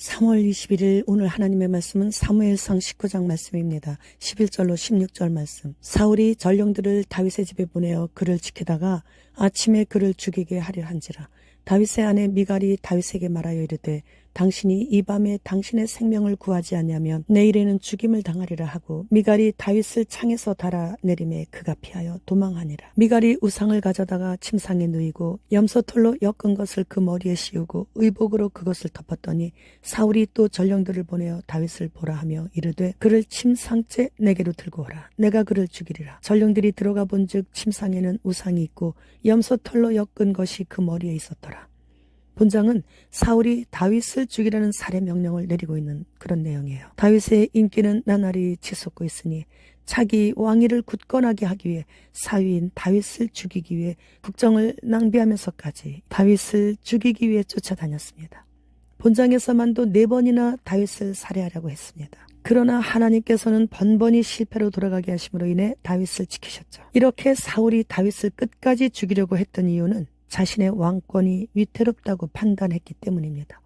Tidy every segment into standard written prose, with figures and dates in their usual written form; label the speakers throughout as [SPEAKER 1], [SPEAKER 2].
[SPEAKER 1] 3월 21일 오늘 하나님의 말씀은 사무엘상 19장 말씀입니다. 11절로 16절 말씀. 사울이 전령들을 다윗의 집에 보내어 그를 지키다가 아침에 그를 죽이게 하려 한지라. 다윗의 아내 미갈이 다윗에게 말하여 이르되 당신이 이 밤에 당신의 생명을 구하지 아니하면 내일에는 죽임을 당하리라 하고 미갈이 다윗을 창에서 달아내림에 그가 피하여 도망하니라. 미갈이 우상을 가져다가 침상에 누이고 염소털로 엮은 것을 그 머리에 씌우고 의복으로 그것을 덮었더니 사울이 또 전령들을 보내어 다윗을 보라 하며 이르되 그를 침상째 내게로 들고 오라. 내가 그를 죽이리라. 전령들이 들어가 본즉 침상에는 우상이 있고 염소털로 엮은 것이 그 머리에 있었더라. 본장은 사울이 다윗을 죽이라는 살해 명령을 내리고 있는 그런 내용이에요. 다윗의 인기는 나날이 치솟고 있으니 차기 왕위를 굳건하게 하기 위해 사위인 다윗을 죽이기 위해 국정을 낭비하면서까지 다윗을 죽이기 위해 쫓아다녔습니다. 본장에서만도 4번이나 다윗을 살해하려고 했습니다. 그러나 하나님께서는 번번이 실패로 돌아가게 하심으로 인해 다윗을 지키셨죠. 이렇게 사울이 다윗을 끝까지 죽이려고 했던 이유는 자신의 왕권이 위태롭다고 판단했기 때문입니다.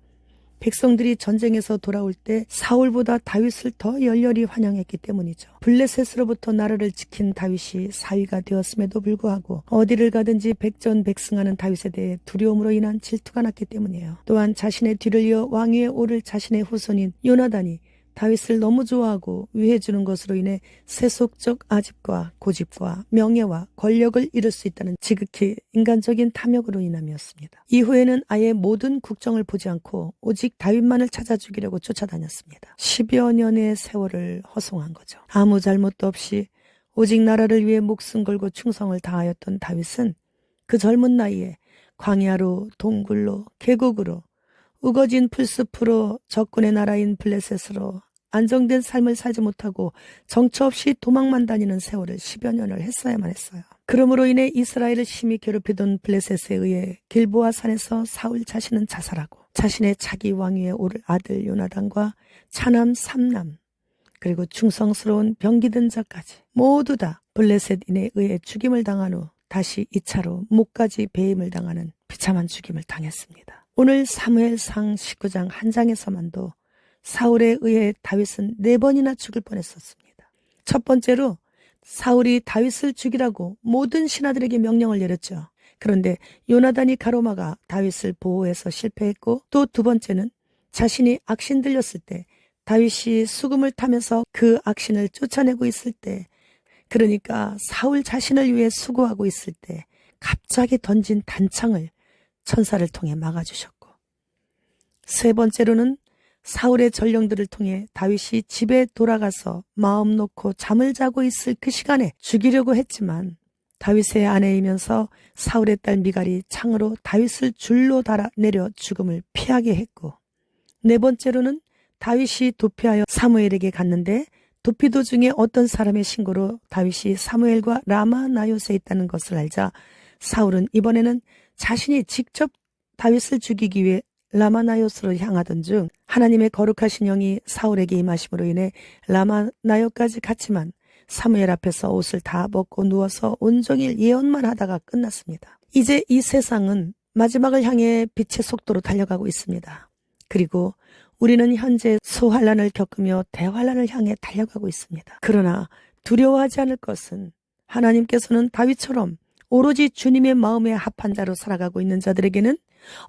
[SPEAKER 1] 백성들이 전쟁에서 돌아올 때 사울보다 다윗을 더 열렬히 환영했기 때문이죠. 블레셋으로부터 나라를 지킨 다윗이 사위가 되었음에도 불구하고 어디를 가든지 백전백승하는 다윗에 대해 두려움으로 인한 질투가 났기 때문이에요. 또한 자신의 뒤를 이어 왕위에 오를 자신의 후손인 요나단이 다윗을 너무 좋아하고 위해주는 것으로 인해 세속적 아집과 고집과 명예와 권력을 잃을 수 있다는 지극히 인간적인 탐욕으로 인함이었습니다. 이후에는 아예 모든 국정을 보지 않고 오직 다윗만을 찾아 죽이려고 쫓아다녔습니다. 10여 년의 세월을 허송한 거죠. 아무 잘못도 없이 오직 나라를 위해 목숨 걸고 충성을 다하였던 다윗은 그 젊은 나이에 광야로 동굴로 계곡으로 우거진 풀숲으로 적군의 나라인 블레셋으로 안정된 삶을 살지 못하고 정처 없이 도망만 다니는 세월을 10여 년을 했어야만 했어요. 그러므로 인해 이스라엘을 심히 괴롭히던 블레셋에 의해 길보아 산에서 사울 자신은 자살하고 자신의 차기 왕위에 오를 아들 요나단과 차남 3남 그리고 충성스러운 병기든 자까지 모두 다 블레셋인에 의해 죽임을 당한 후 다시 2차로 목까지 배임을 당하는 비참한 죽임을 당했습니다. 오늘 사무엘상 19장 한 장에서만도 사울에 의해 다윗은 4번이나 죽을 뻔했었습니다. 첫 번째로 사울이 다윗을 죽이라고 모든 신하들에게 명령을 내렸죠. 그런데 요나단이 가로막아 다윗을 보호해서 실패했고 또 두 번째는 자신이 악신 들렸을 때 다윗이 수금을 타면서 그 악신을 쫓아내고 있을 때 그러니까 사울 자신을 위해 수고하고 있을 때 갑자기 던진 단창을 천사를 통해 막아주셨고 세 번째로는 사울의 전령들을 통해 다윗이 집에 돌아가서 마음 놓고 잠을 자고 있을 그 시간에 죽이려고 했지만 다윗의 아내이면서 사울의 딸 미갈이 창으로 다윗을 줄로 달아 내려 죽음을 피하게 했고 네 번째로는 다윗이 도피하여 사무엘에게 갔는데 도피 도중에 어떤 사람의 신고로 다윗이 사무엘과 라마 나요스에 있다는 것을 알자 사울은 이번에는 자신이 직접 다윗을 죽이기 위해 라마나요스로 향하던 중 하나님의 거룩하신 영이 사울에게 임하심으로 인해 라마나요까지 갔지만 사무엘 앞에서 옷을 다 벗고 누워서 온종일 예언만 하다가 끝났습니다. 이제 이 세상은 마지막을 향해 빛의 속도로 달려가고 있습니다. 그리고 우리는 현재 소환란을 겪으며 대환란을 향해 달려가고 있습니다. 그러나 두려워하지 않을 것은 하나님께서는 다윗처럼 오로지 주님의 마음에 합한 자로 살아가고 있는 자들에게는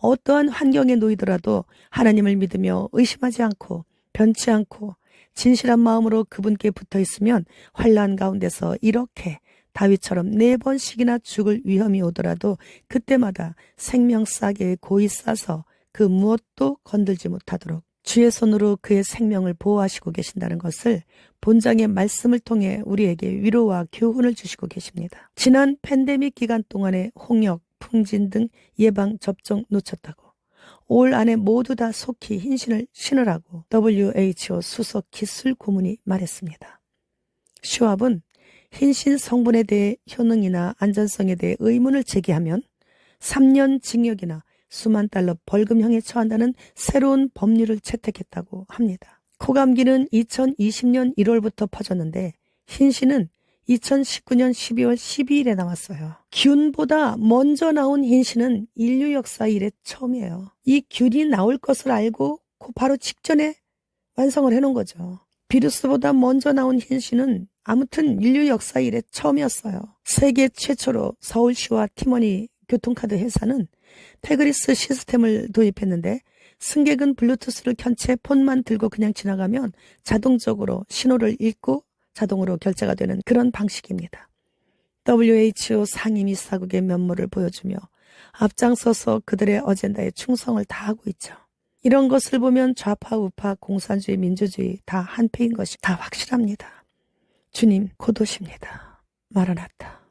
[SPEAKER 1] 어떠한 환경에 놓이더라도 하나님을 믿으며 의심하지 않고 변치 않고 진실한 마음으로 그분께 붙어 있으면 환난 가운데서 이렇게 다윗처럼 4번씩이나 죽을 위험이 오더라도 그때마다 생명싸게 고이 싸서 그 무엇도 건들지 못하도록 주의 손으로 그의 생명을 보호하시고 계신다는 것을 본장의 말씀을 통해 우리에게 위로와 교훈을 주시고 계십니다. 지난 팬데믹 기간 동안에 홍역, 풍진 등 예방 접종 놓쳤다고 올 안에 모두 다 속히 흰신을 신으라고 WHO 수석 기술 고문이 말했습니다. 슈왑은 흰신 성분에 대해 효능이나 안전성에 대해 의문을 제기하면 3년 징역이나 수만 달러 벌금형에 처한다는 새로운 법률을 채택했다고 합니다. 코감기는 2020년 1월부터 퍼졌는데 흰신은 2019년 12월 12일에 나왔어요. 균보다 먼저 나온 흰신은 인류 역사 이래 처음이에요. 이 균이 나올 것을 알고 그 바로 직전에 완성을 해놓은 거죠. 비루스보다 먼저 나온 흰시는 아무튼 인류 역사 이래 처음이었어요. 세계 최초로 서울시와 티머니 교통카드 회사는 태그리스 시스템을 도입했는데 승객은 블루투스를 켠 채 폰만 들고 그냥 지나가면 자동적으로 신호를 읽고 자동으로 결제가 되는 그런 방식입니다. WHO 상임이사국의 면모를 보여주며 앞장서서 그들의 어젠다에 충성을 다하고 있죠. 이런 것을 보면 좌파 우파 공산주의 민주주의 다 한패인 것이 다 확실합니다. 주님 곧 오십니다. 마라나타.